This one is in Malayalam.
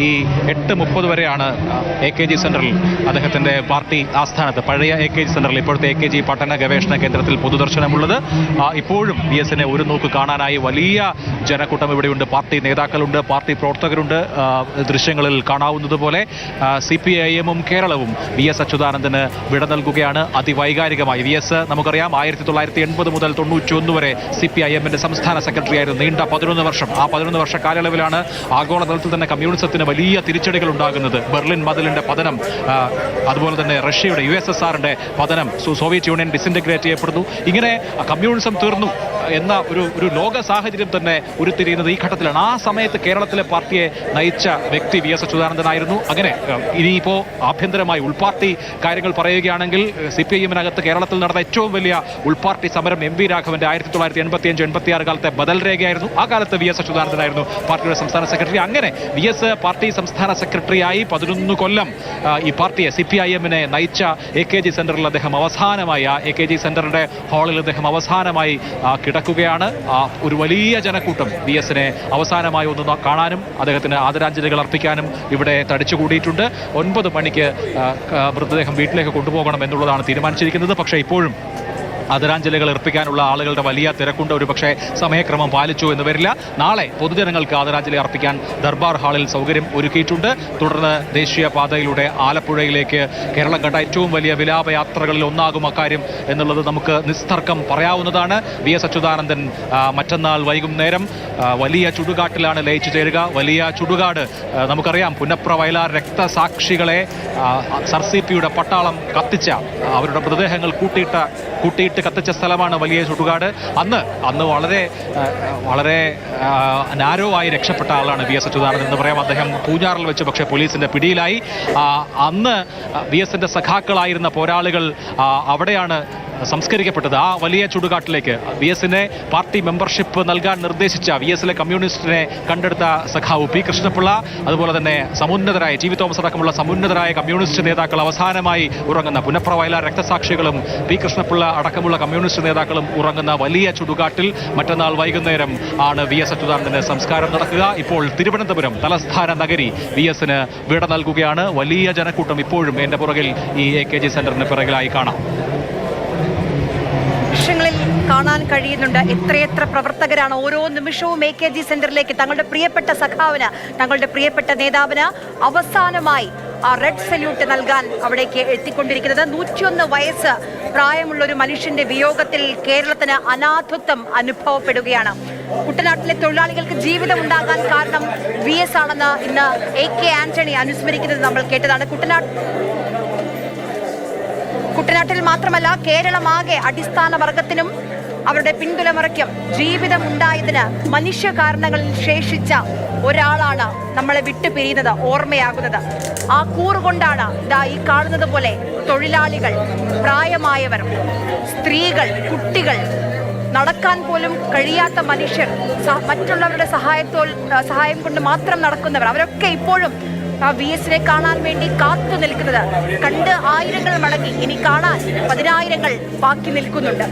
ഈ 8:30 വരെയാണ് AKG സെന്ററിൽ അദ്ദേഹത്തിന്റെ പാർട്ടി ആസ്ഥാനത്ത് പഴയ AKG സെന്ററിൽ ഇപ്പോഴത്തെ AKG പഠന ഗവേഷണ കേന്ദ്രത്തിൽ പൊതുദർശനമുള്ളത്. ഇപ്പോഴും VSനെ ഒരു നോക്ക് കാണാനായി വലിയ ജനക്കൂട്ടം ഇവിടെയുണ്ട്. പാർട്ടി നേതാക്കളുണ്ട്, പാർട്ടി പ്രവർത്തകരുണ്ട്. ദൃശ്യങ്ങളിൽ കാണാവുന്നതുപോലെ CPIM കേരളവും VS അച്യുതാനന്ദന് വിട നൽകുകയാണ് അതിവൈകാരികമായി. VS നമുക്കറിയാം 1980 മുതൽ 91 വരെ CPIMന്റെ സംസ്ഥാന സെക്രട്ടറി ആയിരുന്നു. നീണ്ട 11 വർഷം. ആ 11 വർഷ കാലയളവിലാണ് ആഗോളതലത്തിൽ തന്നെ കമ്മ്യൂണിസത്തിന് വലിയ തിരിച്ചടികൾ ഉണ്ടാകുന്നത്. ബെർലിൻ മതിലിന്റെ പതനം, അതുപോലെ തന്നെ റഷ്യയുടെ USSRന്റെ പതനം, സോവിയറ്റ് യൂണിയൻ ഡിസിന്റഗ്രേറ്റ് ചെയ്യപ്പെടുന്നു. ഇങ്ങനെ കമ്മ്യൂണിസം തീർന്നു എന്ന ഒരു ലോക സാഹചര്യം തന്നെ ഉരുത്തിരിയുന്നത് ഈ ഘട്ടത്തിലാണ്. ആ സമയത്ത് കേരളത്തിലെ പാർട്ടിയെ നയിച്ച വ്യക്തി VS അച്യുതാനന്ദനായിരുന്നു. അങ്ങനെ ഇനിയിപ്പോൾ ആഭ്യന്തരമായി ഉൾപാർട്ടി കാര്യങ്ങൾ പറയുകയാണെങ്കിൽ CPIMനകത്ത് കേരളത്തിൽ നടന്ന ഏറ്റവും വലിയ ഉൾപാർട്ടി സമരം MV രാഘവന്റെ 1985-86 കാലത്തെ ബദൽ രേഖയായിരുന്നു. ആ കാലത്ത് VS അച്യുതാനന്ദനായിരുന്നു പാർട്ടിയുടെ സംസ്ഥാന സെക്രട്ടറി. അങ്ങനെ VS പാർട്ടി സംസ്ഥാന സെക്രട്ടറിയായി 11 കൊല്ലം ഈ പാർട്ടിയെ CPIMനെ നയിച്ച AKG സെന്ററിൽ അദ്ദേഹം അവസാനമായി AKG സെന്ററിന്റെ ഹാളിൽ അദ്ദേഹം അവസാനമായി കിടക്കുകയാണ്. ഒരു വലിയ ജനക്കൂട്ടം VSനെ അവസാനമായി ഒന്ന് കാണാനും അദ്ദേഹത്തിന് ആദരാഞ്ജലികൾ അർപ്പിക്കാനും ഇവിടെ തടിച്ചുകൂടിയിട്ടുണ്ട്. 9 മണിക്ക് മൃതദേഹം വീട്ടിലേക്ക് കൊണ്ടുപോകണം എന്നുള്ളതാണ് തീരുമാനിച്ചിരിക്കുന്നത്. പക്ഷേ ഇപ്പോഴും ആദരാഞ്ജലികൾ അർപ്പിക്കാനുള്ള ആളുകളുടെ വലിയ തിരക്കുണ്ട്. ഒരു പക്ഷേ സമയക്രമം പാലിച്ചു എന്ന് വരില്ല. നാളെ പൊതുജനങ്ങൾക്ക് ആദരാഞ്ജലി അർപ്പിക്കാൻ ദർബാർ ഹാളിൽ സൗകര്യം ഒരുക്കിയിട്ടുണ്ട്. തുടർന്ന് ദേശീയപാതയിലൂടെ ആലപ്പുഴയിലേക്ക് കേരളം കണ്ട ഏറ്റവും വലിയ വിലാപയാത്രകളിൽ ഒന്നാകും അക്കാര്യം എന്നുള്ളത് നമുക്ക് നിസ്തർക്കം പറയാവുന്നതാണ്. VS അച്യുതാനന്ദൻ മറ്റന്നാൾ വൈകുന്നേരം വലിയ ചുടുകാട്ടിലാണ് ലയിച്ചു ചേരുക. വലിയ ചുടുകാട് നമുക്കറിയാം. പുന്നപ്ര വയലാർ രക്തസാക്ഷികളെ SRCPയുടെ പട്ടാളം കത്തിച്ച, അവരുടെ മൃതദേഹങ്ങൾ കൂട്ടിയിട്ട് കത്തിച്ച സ്ഥലമാണ് വലിയ ചുടുകാട്. അന്ന് വളരെ നാരോ ആയി രക്ഷപ്പെട്ട ആളാണ് VS അച്യുതാനന്ദൻ എന്ന് പറയാം. അദ്ദേഹം പൂഞ്ഞാറിൽ വെച്ച് പക്ഷേ പോലീസിന്റെ പിടിയിലായി. അന്ന് VSന്റെ സഖാക്കളായിരുന്ന പോരാളികൾ അവിടെയാണ് സംസ്കരിക്കപ്പെട്ടത്. ആ വലിയ ചുടുകാട്ടിലേക്ക് VSനെ പാർട്ടി മെമ്പർഷിപ്പ് നൽകാൻ നിർദ്ദേശിച്ച VSലെ കമ്മ്യൂണിസ്റ്റിനെ കണ്ടെടുത്ത സഖാവ് P കൃഷ്ണപിള്ള, അതുപോലെ തന്നെ സമുന്നതരായ TV തോമസ് അടക്കമുള്ള സമുന്നതരായ കമ്മ്യൂണിസ്റ്റ് നേതാക്കൾ അവസാനമായി ഉറങ്ങുന്ന പുന്നപ്ര വയലാർ രക്തസാക്ഷികളും P കൃഷ്ണപിള്ള അടക്കമുള്ള കമ്മ്യൂണിസ്റ്റ് നേതാക്കളും ഉറങ്ങുന്ന വലിയ ചുടുകാട്ടിൽ മറ്റന്നാൾ വൈകുന്നേരം ആണ് VS അച്യുതാനന്ദന് സംസ്കാരം നടക്കുക. ഇപ്പോൾ തിരുവനന്തപുരം തലസ്ഥാന നഗരി VSന് വിട നൽകുകയാണ്. വലിയ ജനക്കൂട്ടം ഇപ്പോഴും എന്റെ പുറകിൽ ഈ AKG സെന്ററിന് പിറകിലായി കാണാം. ദൃശ്യങ്ങളിൽ കാണാൻ കഴിയുന്നുണ്ട് എത്രയെത്ര പ്രവർത്തകരാണ് ഓരോ നിമിഷവും AKG സെന്ററിലേക്ക് തങ്ങളുടെ പ്രിയപ്പെട്ട സഖാവിന്, തങ്ങളുടെ പ്രിയപ്പെട്ട നേതാവിന് അവസാനമായി ആ റെഡ് സല്യൂട്ട് നൽകാൻ അവിടേക്ക് എത്തിക്കൊണ്ടിരിക്കുന്നത്. 101 വയസ്സ് പ്രായമുള്ള ഒരു മനുഷ്യന്റെ വിയോഗത്തിൽ കേരളത്തിന് അനാഥത്വം അനുഭവപ്പെടുകയാണ്. കുട്ടനാട്ടിലെ തൊഴിലാളികൾക്ക് ജീവിതം ഉണ്ടാകാൻ കാരണം VS ആണെന്ന് ഇന്ന് AK ആന്റണി അനുസ്മരിക്കുന്നത് നമ്മൾ കേട്ടതാണ്. കുട്ടനാട്ടിൽ മാത്രമല്ല കേരളമാകെ അടിസ്ഥാന വർഗത്തിനും അവരുടെ പിന്തുണമുറയ്ക്കും ജീവിതം ഉണ്ടായതിന് മനുഷ്യ കാരണങ്ങളിൽ ശേഷിച്ച ഒരാളാണ് നമ്മളെ വിട്ടുപിരിയുന്നത്, ഓർമ്മയാകുന്നത്. ആ കൂറുകൊണ്ടാണ് ഈ കാണുന്നത് പോലെ തൊഴിലാളികൾ, പ്രായമായവർ, സ്ത്രീകൾ, കുട്ടികൾ, നടക്കാൻ പോലും കഴിയാത്ത മനുഷ്യർ, മറ്റുള്ളവരുടെ സഹായം കൊണ്ട് മാത്രം നടക്കുന്നവർ, അവരൊക്കെ ഇപ്പോഴും VSനെ കാണാൻ വേണ്ടി കാത്തു നിൽക്കുന്നത്. കണ്ട് ആയിരങ്ങൾ മടങ്ങി, ഇനി കാണാൻ 10,000 ബാക്കി നിൽക്കുന്നുണ്ട്.